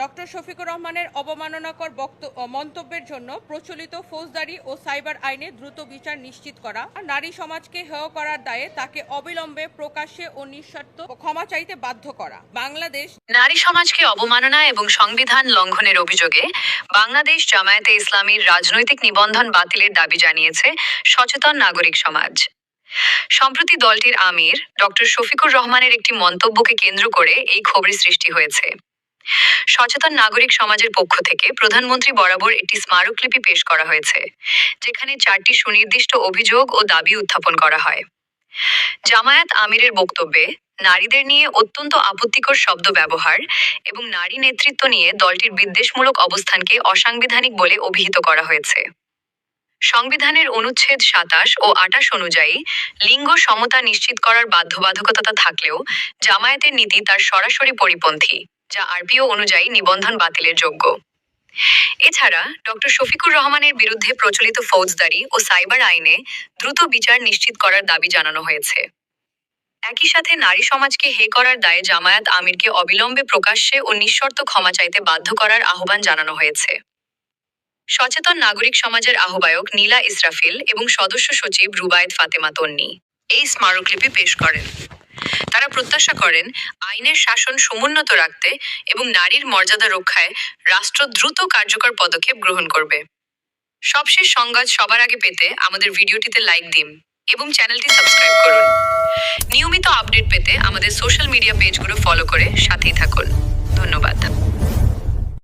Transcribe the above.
Doctor Shafiqur রহমানের অবমাননাকর মন্তব্যের জন্য প্রচলিত ফৌজদারি ও সাইবার আইনে দ্রুত বিচার নিশ্চিত করা, নারী সমাজকে হেয় করার দায়ে তাকে অবিলম্বে প্রকাশ্যে ও নিঃশর্ত ক্ষমা চাইতে বাধ্য করা। বাংলাদেশ নারী সমাজকে অবমাননা এবং সংবিধান লঙ্ঘনের অভিযোগে বাংলাদেশ জামায়াতে ইসলামীর রাজনৈতিক নিবন্ধন বাতিলের দাবি জানিয়েছে সচেতন নাগরিক সমাজ। সম্প্রতি দলটির আমির ডক্টর শফিকুর রহমানের একটি মন্তব্যকে কেন্দ্র করে এই ক্ষোভের সৃষ্টি হয়েছে। সচেতন নাগরিক সমাজের পক্ষ থেকে প্রধানমন্ত্রী বরাবর একটি স্মারকলিপি পেশ করা হয়েছে, যেখানে 4টি সুনির্দিষ্ট অভিযোগ ও দাবি উত্থাপন করা হয়। জামায়াত আমিরের বক্তব্যে নারীদের নিয়ে অত্যন্ত আপত্তিকর শব্দ ব্যবহার এবং নারী নেতৃত্ব নিয়ে দলটির বিদ্বেষমূলক অবস্থানকে অসাংবিধানিক বলে অভিহিত করা হয়েছে। সংবিধানের অনুচ্ছেদ 27 ও 28 অনুযায়ী লিঙ্গ সমতা নিশ্চিত করার বাধ্যবাধকতা থাকলেও জামায়াতের নীতি তার সরাসরি পরিপন্থী, যা আরপিও অনুযায়ী নিবন্ধন বাতিলের যোগ্য। এছাড়া ডক্টর শফিকুর রহমানের বিরুদ্ধে প্রচলিত ফৌজদারি ও সাইবার আইনে দ্রুত বিচার নিশ্চিত করার দাবি জানানো হয়েছে। একই সাথে নারী সমাজকে হে করার দায়ে জামায়াত আমিরকে অবিলম্বে প্রকাশ্যে ও নিঃশর্ত ক্ষমা চাইতে বাধ্য করার আহ্বান জানানো হয়েছে। সচেতন নাগরিক সমাজের আহ্বায়ক নীলা ইসরাফিল এবং সদস্য সচিব রুবায়েত ফাতেমা তন্নি এই স্মারকলিপি পেশ করেন। তারা প্রত্যাশা করেন আইনের শাসন সমুন্নত রাখতে এবং নারীর মর্যাদা রক্ষায় রাষ্ট্র দ্রুত কার্যকর পদক্ষেপ গ্রহণ করবে। সবশেষ সংবাদ সবার আগে পেতে আমাদের ভিডিওটিতে লাইক দিন এবং চ্যানেলটি সাবস্ক্রাইব করুন। নিয়মিত আপডেট পেতে আমাদের সোশ্যাল মিডিয়া পেজগুলো ফলো করে সাথেই থাকুন। ধন্যবাদ।